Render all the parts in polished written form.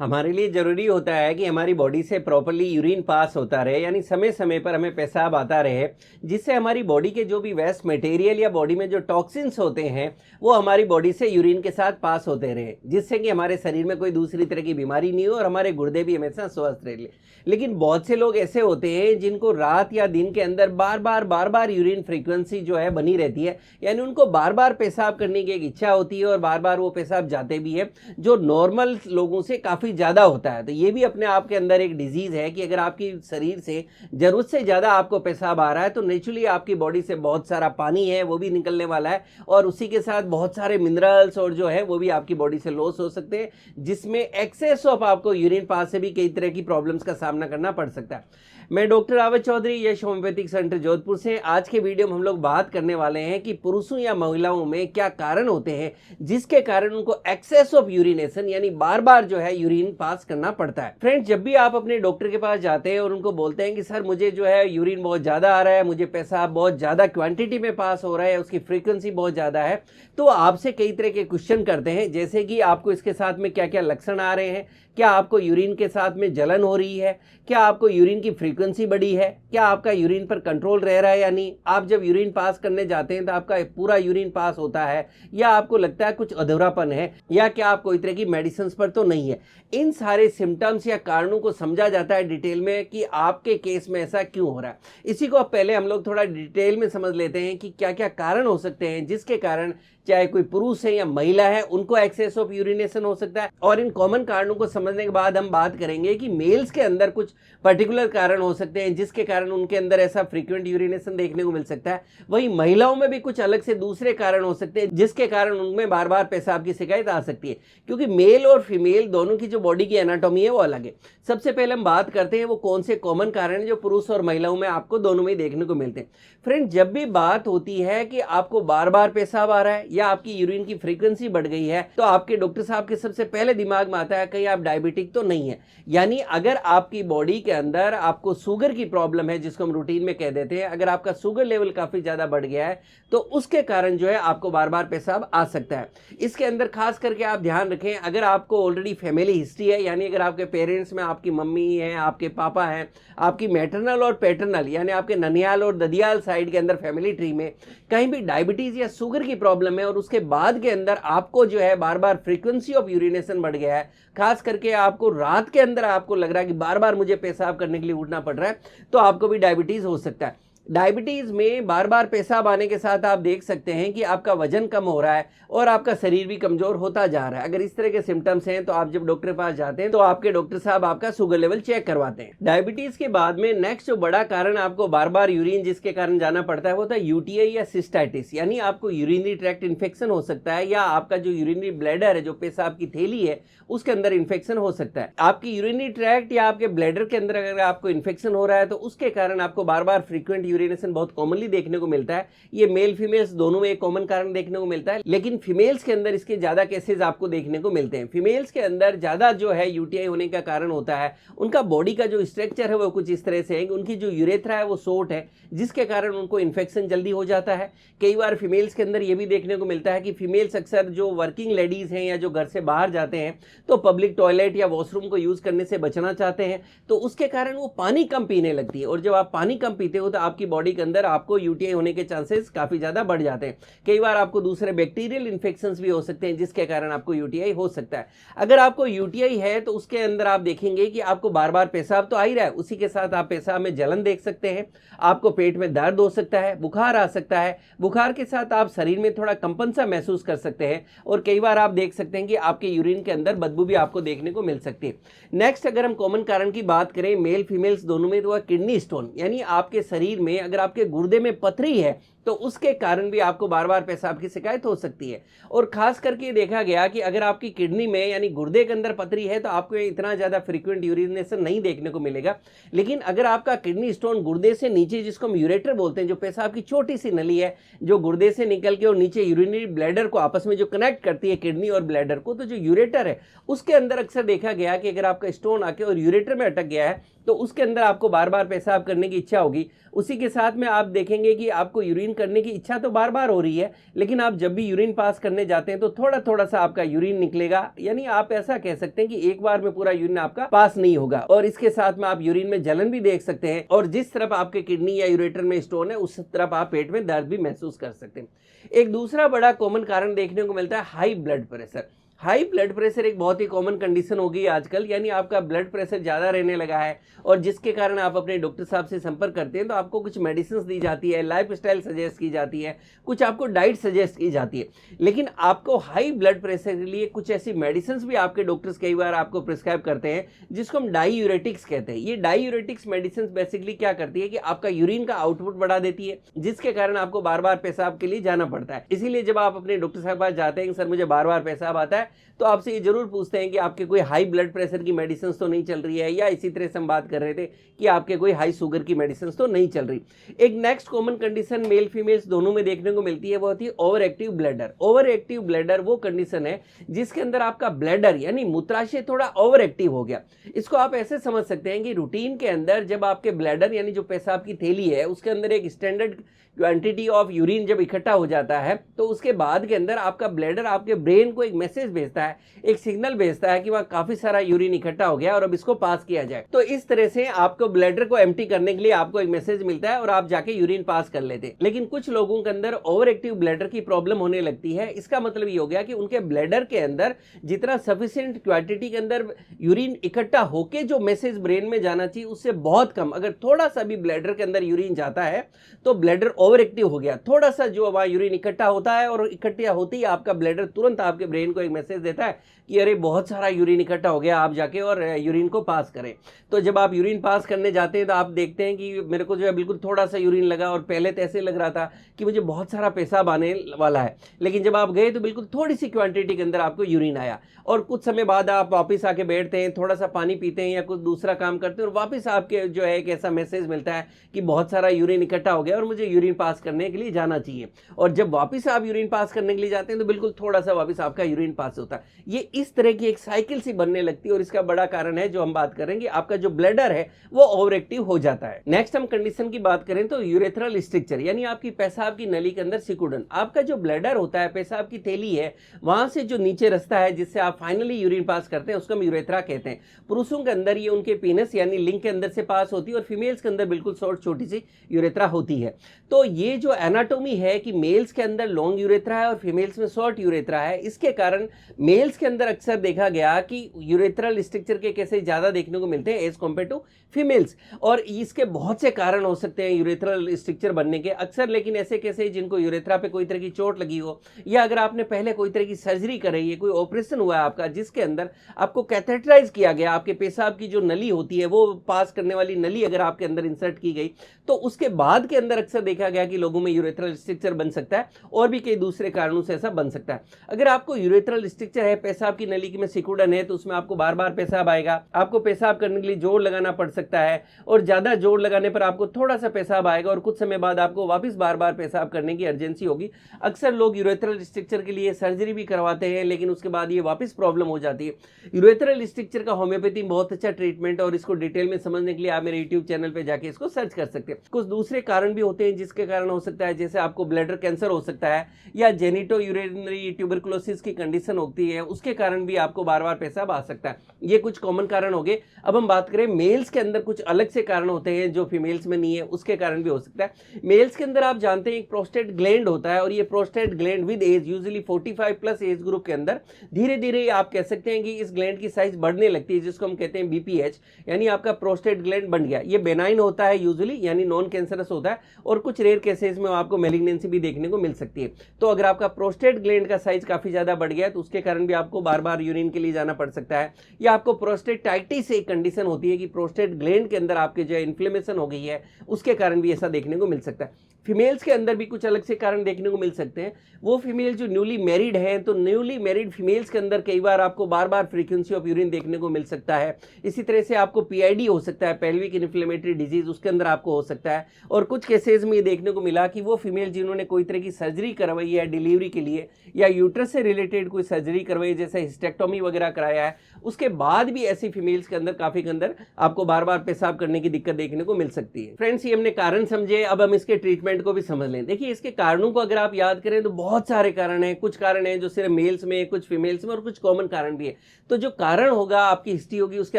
हमारे लिए ज़रूरी होता है कि हमारी बॉडी से प्रॉपर्ली यूरिन पास होता रहे, यानी समय समय पर हमें पेशाब आता रहे, जिससे हमारी बॉडी के जो भी वेस्ट मटेरियल या बॉडी में जो टॉक्सिन्स होते हैं वो हमारी बॉडी से यूरिन के साथ पास होते रहे, जिससे कि हमारे शरीर में कोई दूसरी तरह की बीमारी नहीं हो और हमारे गुर्दे भी हमेशा स्वस्थ रहे। लेकिन बहुत से लोग ऐसे होते हैं जिनको रात या दिन के अंदर बार बार यूरिन फ्रीक्वेंसी जो है बनी रहती है, यानी उनको बार बार पेशाब करने की एक इच्छा होती है और बार बार वो पेशाब जाते भी है, जो नॉर्मल लोगों से काफ़ी ज़्यादा होता है। तो ये भी अपने आप के अंदर एक डिजीज़ है कि अगर आपकी शरीर से ज़रूरत से ज़्यादा आपको पेशाब आ रहा है तो नेचुरली आपकी बॉडी से बहुत सारा पानी है वो भी निकलने वाला है और उसी के साथ बहुत सारे मिनरल्स और जो है वो भी आपकी बॉडी से लॉस हो सकते हैं, जिसमें एक्सेस ऑफ आपको यूरिन पास से भी कई तरह की प्रॉब्लम्स का सामना करना पड़ सकता है। मैं डॉक्टर आविद चौधरी, यश होम्योपैथिक सेंटर जोधपुर से। आज के वीडियो में हम लोग बात करने वाले हैं कि पुरुषों या महिलाओं में क्या कारण होते हैं जिसके कारण उनको एक्सेस ऑफ यूरिनेशन यानी बार बार जो है यूरिन पास करना पड़ता है। फ्रेंड्स, जब भी आप अपने डॉक्टर के पास जाते हैं और उनको बोलते हैं कि सर मुझे जो है यूरिन बहुत ज़्यादा आ रहा है, मुझे पेशाब बहुत ज़्यादा क्वांटिटी में पास हो रहा है, उसकी फ्रीक्वेंसी बहुत ज़्यादा है, तो आपसे कई तरह के क्वेश्चन करते हैं, जैसे कि आपको इसके साथ में क्या क्या लक्षण आ रहे हैं, क्या आपको यूरिन के साथ में जलन हो रही है, क्या आपको यूरिन की फ्रीक्वेंसी बढ़ी है, क्या आपका यूरिन पर कंट्रोल रह रहा है, यानी आप जब यूरिन पास करने जाते हैं तो आपका पूरा यूरिन पास होता है या आपको लगता है कुछ अधूरापन है, या क्या आप कोई तरह की मेडिसिन पर तो नहीं है। इन सारे सिम्टम्स या कारणों को समझा जाता है डिटेल में कि आपके केस में ऐसा क्यों हो रहा है। इसी को अब पहले हम लोग थोड़ा डिटेल में समझ लेते हैं कि क्या क्या कारण हो सकते हैं जिसके कारण चाहे कोई पुरुष है या महिला है उनको एक्सेस ऑफ यूरिनेशन हो सकता है। और इन कॉमन कारणों को समझने के बाद हम बात करेंगे कि मेल्स के अंदर कुछ पर्टिकुलर कारण हो सकते हैं जिसके कारण उनके अंदर ऐसा फ्रीक्वेंट यूरिनेशन देखने को मिल सकता है। वहीं महिलाओं में भी कुछ अलग से दूसरे कारण हो सकते हैं जिसके कारण उनमें बार बार पेशाब की शिकायत आ सकती है, क्योंकि मेल और फीमेल दोनों की जो बॉडी की एनाटॉमी है वो अलग है। सबसे पहले हम बात करते हैं वो कौन से कॉमन कारण है जो पुरुष और महिलाओं में आपको दोनों में देखने को मिलते हैं। फ्रेंड, जब भी बात होती है कि आपको बार बार पेशाब आ रहा है या आपकी यूरिन की फ्रीक्वेंसी बढ़ गई है, तो आपके डॉक्टर साहब के सबसे पहले दिमाग में आता है कहीं आप डायबिटिक तो नहीं है। यानी अगर आपकी बॉडी के अंदर आपको शुगर की प्रॉब्लम है, जिसको हम रूटीन में कह देते हैं, अगर आपका शुगर लेवल काफी ज्यादा बढ़ गया है तो उसके कारण जो है आपको बार बार पेशाब आ सकता है। इसके अंदर खास करके आप ध्यान रखें, अगर आपको ऑलरेडी फैमिली हिस्ट्री है, यानी अगर आपके पेरेंट्स में आपकी मम्मी है, आपके पापा हैं, आपकी मैटरनल और पैटर्नल यानी आपके ननियाल और ददियाल साइड के अंदर फैमिली ट्री में कहीं भी डायबिटीज या शुगर की प्रॉब्लम है और उसके बाद के अंदर आपको जो है बार बार फ्रीक्वेंसी ऑफ यूरिनेशन बढ़ गया है, खास करके आपको रात के अंदर आपको लग रहा है कि बार बार मुझे पेशाब करने के लिए उठना पड़ रहा है, तो आपको भी डायबिटीज हो सकता है। डायबिटीज में बार बार पेशाब आने के साथ आप देख सकते हैं कि आपका वजन कम हो रहा है और आपका शरीर भी कमजोर होता जा रहा है। अगर इस तरह के सिम्टम्स हैं तो आप जब डॉक्टर के पास जाते हैं तो आपके डॉक्टर साहब आपका शुगर लेवल चेक करवाते हैं। डायबिटीज के बाद में नेक्स्ट जो बड़ा कारण आपको बार बार यूरिन जिसके कारण जाना पड़ता है वो होता है यूटीआई या सिस्टाइटिस, यानी आपको यूरिनरी ट्रैक्ट इन्फेक्शन हो सकता है या आपका जो यूरिनरी ब्लैडर है, जो पेशाब की थैली है, उसके अंदर इन्फेक्शन हो सकता है। आपकी यूरिनरी ट्रैक्ट या आपके ब्लैडर के अंदर अगर आपको इन्फेक्शन हो रहा है तो उसके कारण आपको बार बार फ्रीक्वेंट यूरिनेशन बहुत कॉमनली देखने को मिलता है। ये मेल फीमेल्स दोनों में एक कॉमन कारण देखने को मिलता है, लेकिन फीमेल्स के अंदर इसके ज्यादा केसेस आपको देखने को मिलते हैं। फीमेल्स के अंदर ज्यादा जो है यूटीआई होने का कारण होता है उनका बॉडी का जो स्ट्रक्चर है वो कुछ इस तरह से है कि उनकी जो यूरेथ्रा है वो शॉर्ट है, जिसके कारण उनको इन्फेक्शन जल्दी हो जाता है। कई बार फीमेल्स के अंदर ये भी देखने को मिलता है कि फीमेल्स अक्सर जो वर्किंग लेडीज हैं या जो घर से बाहर जाते हैं तो पब्लिक टॉयलेट या वॉशरूम को यूज करने से बचना चाहते हैं, तो उसके कारण वो पानी कम पीने लगती है, और जब आप पानी कम पीते हो तो आपकी बॉडी के अंदर आपको यूटीआई होने के चांसेस काफी ज्यादा बढ़ जाते हैं। कई बार आपको दूसरे बैक्टीरियल इन्फेक्शंस भी हो सकते हैं जिसके कारण आपको यूटीआई हो सकता है। अगर आपको यूटीआई है तो उसके अंदर आप देखेंगे कि आपको बार बार पेशाब तो आ ही रहा है, उसी के साथ आप पेशाब में जलन देख सकते हैं, आपको पेट में दर्द हो सकता है, बुखार आ सकता है, बुखार के साथ आप शरीर में थोड़ा कंपन सा महसूस कर सकते हैं, और कई बार आप देख सकते हैं कि आपके यूरिन के अंदर बदबू भी आपको देखने को मिल सकती है। नेक्स्ट, अगर हम कॉमन कारण की बात करें मेल फीमेल्स दोनों में, तो वह किडनी स्टोन, यानी आपके शरीर में अगर आपके गुर्दे में पथरी है तो उसके कारण भी आपको बार बार पेशाब की शिकायत हो सकती है। और खास करके देखा गया कि अगर आपकी किडनी में यानी गुर्दे के अंदर पथरी है तो आपको इतना ज्यादा फ्रीक्वेंट यूरिनेशन नहीं देखने को मिलेगा, लेकिन अगर आपका किडनी स्टोन गुर्दे से नीचे, जिसको हम यूरेटर बोलते हैं, जो पेशाब की छोटी सी नली है जो गुर्दे से निकल के और नीचे यूरिनरी ब्लैडर को आपस में जो कनेक्ट करती है किडनी और ब्लैडर को, तो जो यूरेटर है उसके अंदर अक्सर देखा गया कि अगर आपका स्टोन आके और यूरेटर में अटक गया है तो उसके अंदर आपको बार बार पेशाब करने की इच्छा होगी। उसी के साथ में आप देखेंगे कि आपको यूरिन यूरिन करने की इच्छा तो बार बार हो रही है, लेकिन आप जब भी यूरिन पास करने जाते हैं तो थोड़ा थोड़ा सा आपका यूरिन निकलेगा, यानी आप ऐसा कह सकते हैं कि एक बार में पूरा यूरिन आपका पास नहीं होगा। और इसके साथ में आप यूरिन में जलन भी देख सकते हैं, और जिस तरफ आपके किडनी या यूरेटर में स्टोन है उस तरफ आप पेट में दर्द भी महसूस कर सकते हैं। एक दूसरा बड़ा कॉमन कारण देखने को मिलता है high blood pressure. High blood pressure एक बहुत ही कॉमन कंडीशन हो गई आजकल, यानी आपका ब्लड प्रेशर ज़्यादा रहने लगा है, और जिसके कारण आप अपने डॉक्टर साहब से संपर्क करते हैं तो आपको कुछ मेडिसिन दी जाती है, लाइफस्टाइल सजेस्ट की जाती है, कुछ आपको डाइट सजेस्ट की जाती है। लेकिन आपको हाई ब्लड प्रेशर के लिए कुछ ऐसी मेडिसिन भी आपके डॉक्टर्स कई बार आपको प्रिस्क्राइब करते हैं, जिसको हम डाईयूरेटिक्स कहते हैं। ये डाईयूरेटिक्स मेडिसिन बेसिकली क्या करती है कि आपका यूरिन का आउटपुट बढ़ा देती है, जिसके कारण आपको बार बार पेशाब के लिए जाना पड़ता है। इसीलिए जब आप अपने डॉक्टर साहब के पास जाते हैं कि सर मुझे बार बार पेशाब आता है, तो आपसे ये जरूर पूछते हैं कि आपके कोई हाई ब्लड प्रेशर की मेडिसिन तो नहीं चल रही है, या इसी तरह से हम बात कर रहे थे कि आपके कोई हाई शुगर की मेडिसिन तो नहीं चल रही। एक next common condition mail females दोनों में देखने को मिलती है, वो होती है over active bladder. Over active bladder वो कंडीशन है जिसके अंदर आपका ब्लैडर यानी मूत्राशय थोड़ा ओवर एक्टिव हो गया। इसको आप ऐसे समझ सकते हैं कि रूटीन के अंदर जब आपके ब्लैडर यानी जो पेशाब की थैली है उसके अंदर एक स्टैंडर्ड क्वांटिटी ऑफ यूरिन जब इकट्ठा हो जाता है, तो उसके बाद के अंदर आपका ब्लैडर आपके ब्रेन को एक मैसेज भेजता है, एक सिग्नल भेजता है कि वहाँ काफी सारा यूरिन इकट्ठा हो गया और अब इसको पास किया जाए। तो इस तरह से आपको ब्लैडर को एम्प्टी करने के लिए आपको एक मैसेज मिलता है और आप जाके यूरिन पास कर लेते हैं। लेकिन कुछ लोगों के अंदर ओवर एक्टिव ब्लैडर की प्रॉब्लम होने लगती है। इसका मतलब ये हो गया कि उनके ब्लैडर के अंदर जितना सफिशिएंट क्वांटिटी के अंदर यूरिन इकट्ठा होके जो मैसेज ब्रेन में जाना चाहिए उससे बहुत कम, अगर थोड़ा सा भी ब्लैडर के अंदर यूरिन जाता है तो ब्लैडर ओवर एक्टिव हो गया। थोड़ा सा जो वहाँ यूरिन इकट्ठा होता है और इकट्ठा होते ही आपका ब्लैडर तुरंत आपके ब्रेन को एक मैसेज देता है कि अरे बहुत सारा यूरिन इकट्ठा हो गया, आप जाके और यूरिन को पास करें। तो जब आप यूरिन पास करने जाते हैं तो आप देखते हैं कि मेरे को जो है बिल्कुल थोड़ा सा यूरिन लगा, और पहले तो ऐसे लग रहा था कि मुझे बहुत सारा पेशाब आने वाला है, लेकिन जब आप गए तो बिल्कुल थोड़ी सी क्वांटिटी के अंदर आपको यूरिन आया। और कुछ समय बाद आप वापस आके बैठते हैं, थोड़ा सा पानी पीते हैं या कुछ दूसरा काम करते हैं, और वापस आपके जो है एक ऐसा मैसेज मिलता है कि बहुत सारा यूरिन इकट्ठा हो गया और मुझे यूरिन पास करने के लिए जाना चाहिए। और जब वापस आप यूरिन पास करने के लिए जाते हैं तो बिल्कुल थोड़ा सा वापस आपका यूरिन पास होता है। ये इस तरह की एक साइकिल सी बनने लगती है, और इसका बड़ा कारण है जो हम बात करेंगे, आपका जो ब्लैडर है वो ओवर एक्टिव हो जाता है। नेक्स्ट हम कंडीशन की बात करें तो यूरेथ्रल स्ट्रक्चर, यानी आपकी पेशाब की नली के अंदर सिकुड़न। आपका जो ब्लैडर होता है, पेशाब की थैली है, वहां से जो नीचे रास्ता है जिससे आप फाइनली यूरिन पास करते हैं उसको हम यूरेथ्रा कहते हैं। पुरुषों के अंदर ये उनके पीनस यानी लिंग के अंदर से पास होती है, और फीमेल्स के अंदर बिल्कुल शॉर्ट छोटी सी यूरेथ्रा होती है। तो ये जो एनाटोमी है कि मेल्स के अंदर लॉन्ग यूरेथ्रा है और फीमेल्स में शॉर्ट यूरेथ्रा है, इसके कारण मेल्स के अंदर अक्सर देखा गया कि यूरेथ्रल स्ट्रक्चर के केसेस ज्यादा देखने को मिलते हैं एज कम्पेयर टू फीमेल्स। और इसके बहुत से कारण हो सकते हैं यूरेथ्रल स्ट्रक्चर बनने के अक्सर, लेकिन ऐसे केसेस जिनको यूरेथ्रा पे कोई तरह की चोट लगी हो, या अगर आपने पहले कोई तरह की सर्जरी कराई है, कोई ऑपरेशन हुआ है आपका जिसके अंदर आपको कैथेटराइज किया गया, आपके पेशाब की जो नली होती है वो पास करने वाली नली अगर आपके अंदर इंसर्ट की गई, तो उसके बाद के अंदर अक्सर देखा गया कि लोगों में यूरेथ्रल स्ट्रक्चर बन सकता है, और भी कई दूसरे कारणों से ऐसा बन सकता है। अगर आपको यूरेथ्रल स्ट्रक्चर है, पेशाब की नली में सिकुड़न है, तो उसमें आपको बार बार पेशाब आएगा, आपको पेशाब करने के लिए जोर लगाना पड़ सकता है, और ज्यादा जोर लगाने पर आपको थोड़ा सा पेशाब आएगा, और कुछ समय बाद आपको वापस बार बार पेशाब करने की अर्जेंसी होगी। अक्सर लोग यूरेथ्रल स्ट्रक्चर के लिए सर्जरी भी करवाते हैं, लेकिन उसके बाद ये वापस प्रॉब्लम हो जाती है। यूरेथ्रल स्ट्रक्चर का होम्योपैथी बहुत अच्छा ट्रीटमेंट, और इसको डिटेल में समझने के लिए आप मेरे यूट्यूब चैनल पे जाके इसको सर्च कर सकते हैं। कुछ दूसरे कारण भी होते हैं जिसके कारण हो सकता है, जैसे आपको ब्लैडर कैंसर हो सकता है, या जेनिटो यूरिनरी ट्यूबरकुलोसिस की कंडीशन होती है, उसके कारण भी आपको बार बार पेशाब आ सकता है। ये कुछ कॉमन कारण हो गए। अब हम बात करें मेल्स के अंदर कुछ अलग से कारण होते हैं जो फीमेल्स में नहीं है, उसके कारण भी हो सकता है। मेल्स के अंदर आप जानते हैं एक प्रोस्टेट ग्लैंड होता है, और ये prostate gland with age usually 45 plus age group के अंदर धीरे धीरे आप कह सकते हैं कि इस ग्लैंड की साइज बढ़ने लगती है, जिसको हम कहते हैं बीपीएच, यानी आपका प्रोस्टेट ग्लैंड बन गया। ये बेनाइन होता है यूजुअली, यानी नॉन कैंसरस होता है, और कुछ रेयर केसेस में आपको मैलिग्नेंसी भी देखने को मिल सकती है। तो अगर आपका प्रोस्टेट ग्लैंड का साइज काफी ज्यादा बढ़ गया है तो उसके कारण भी आपको बार बार यूरिन के लिए जाना पड़ सकता है, या आपको प्रोस्टेटाइटिस एक कंडीशन होती है कि प्रोस्टेट ग्लैंड के अंदर आपके जो इन्फ्लेमेशन हो गई है, उसके कारण भी ऐसा देखने को मिल सकता है। फीमेल्स के अंदर भी कुछ अलग से कारण देखने को मिल सकते हैं। वो फीमेल जो न्यूली मैरिड हैं, तो न्यूली मैरिड फीमेल्स के अंदर कई बार आपको बार बार फ्रीक्वेंसी ऑफ यूरिन देखने को मिल सकता है। इसी तरह से आपको पीआईडी हो सकता है, पेल्विक इन्फ्लेमेटरी डिजीज, उसके अंदर आपको हो सकता है। और कुछ केसेस में ये देखने को मिला कि वो फीमेल जिन्होंने कोई तरह की सर्जरी करवाई है डिलीवरी के लिए, या यूट्रस से रिलेटेड कोई सर्जरी करवाई जैसे हिस्टेक्टोमी वगैरह कराया है, उसके बाद भी ऐसी फीमेल्स के अंदर काफी के अंदर आपको बार बार पेशाब करने की दिक्कत देखने को मिल सकती है। फ्रेंड्स, ये हमने कारण समझे, अब हम इसके ट्रीटमेंट ट्रीटमेंट को भी समझ लें। देखिए, इसके कारणों को अगर आप याद करें तो बहुत सारे कारण हैं। कुछ कारण हैं जो सिर्फ मेल्स में, कुछ फीमेल्स में, और कुछ कॉमन कारण भी है। तो जो कारण होगा, आपकी हिस्ट्री होगी, उसके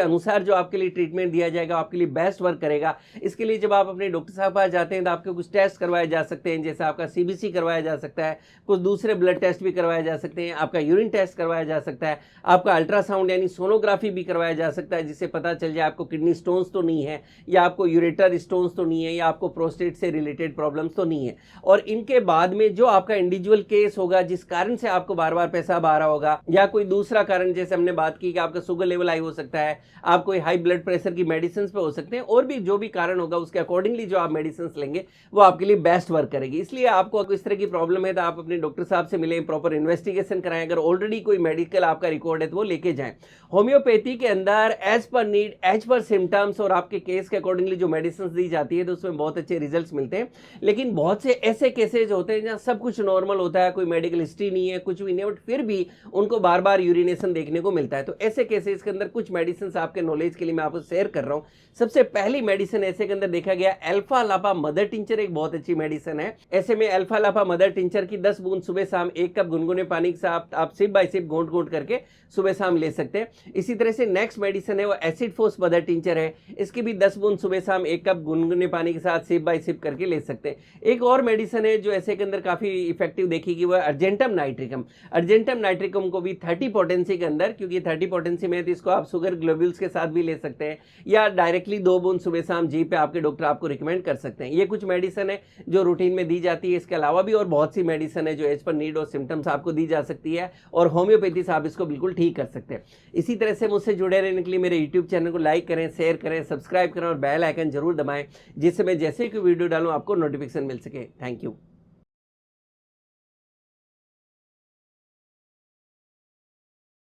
अनुसार जो आपके लिए ट्रीटमेंट दिया जाएगा आपके लिए बेस्ट वर्क करेगा। इसके लिए जब आप अपने डॉक्टर साहब पास जाते हैं तो आपके कुछ टेस्ट करवाए जा सकते हैं, जैसे आपका सीबीसी करवाया जा सकता है, कुछ दूसरे ब्लड टेस्ट भी करवाए जा सकते हैं, आपका यूरिन टेस्ट करवाया जा सकता है, आपका अल्ट्रासाउंड यानी सोनोग्राफी भी करवाया जा सकता है, जिससे पता चल जाए आपको किडनी स्टोन्स तो नहीं है, या आपको यूरेटर स्टोन्स तो नहीं है, या आपको प्रोस्टेट से रिलेटेड प्रॉब्लम्स तो नहीं है। और इनके बाद में जो आपका इंडिविजुअल केस होगा, जिस कारण से आपको बार बार पेशाब आ रहा होगा, या कोई दूसरा कारण, जैसे हमने बात की कि आपका शुगर लेवल हाई हो सकता है, आप कोई हाई ब्लड प्रेशर की मेडिसिन पे हो सकते हैं, और भी जो भी कारण होगा उसके अकॉर्डिंगली जो आप मेडिसिन लेंगे वो आपके लिए बेस्ट वर्क करेगी। इसलिए आपको इस तरह की प्रॉब्लम है तो आप अपने डॉक्टर साहब से मिलें, प्रॉपर इन्वेस्टिगेशन कराएं। अगर ऑलरेडी कोई मेडिकल आपका रिकॉर्ड है तो वो लेके जाएं। होम्योपैथी के अंदर as per need, as per symptoms और आपके केस के अकॉर्डिंगली जो मेडिसिन दी जाती है तो उसमें बहुत अच्छे रिजल्ट्स मिलते हैं। लेकिन बहुत से ऐसे केसेज होते हैं जहाँ सब कुछ नॉर्मल होता है, कोई मेडिकल हिस्ट्री नहीं है, कुछ भी नहीं, बट फिर भी उनको बार बार यूरिनेशन देखने को मिलता है। तो ऐसे केसेस के अंदर कुछ मेडिसिन आपके नॉलेज के लिए मैं आपको शेयर कर रहा हूँ। सबसे पहली मेडिसिन ऐसे के अंदर देखा गया अल्फा लापा मदर टिंचर, एक बहुत अच्छी मेडिसिन है। ऐसे में अल्फा लापा मदर टिंचर की 10 बूंद सुबह शाम 1 कप गुनगुने पानी के साथ आप सिप बाय सिप घोंट घोंट करके सुबह शाम ले सकते हैं। इसी तरह से नेक्स्ट मेडिसिन है वो एसिड फोर्स मदर टिंचर है। इसकी भी 10 बूंद सुबह शाम 1 कप गुनगुने पानी के साथ सिप बाय सिप करके ले सकते हैं। एक और मेडिसिन है जो ऐसे के अंदर काफी इफेक्टिव देखी वो है अर्जेंटम नाइट्रिकम। अर्जेंटम नाइट्रिकम को भी 30 पोटेंसी के अंदर, क्योंकि 30 पोटेंसी में है तो इसको आप शुगर ग्लोब्यूल्स के साथ भी ले सकते हैं, या डायरेक्टली 2 बूंद सुबह शाम जी पे आपके डॉक्टर आपको रिकमेंड कर सकते हैं। ये कुछ मेडिसिन है जो रूटीन में दी जाती है। इसके अलावा भी और बहुत सी मेडिसिन है जो एज पर नीड और सिम्टम्स आपको दी जा सकती है, और होम्योपैथी से आप इसको बिल्कुल ठीक कर सकते हैं। इसी तरह से मुझसे जुड़े रहने के लिए मेरे यूट्यूब चैनल को लाइक करें, शेयर करें, सब्सक्राइब करें और बेल आइकन जरूर दबाएं, जिससे मैं जैसे कोई वीडियो डालूं आपको नोटिफिकेशन मिल सके। Thank you.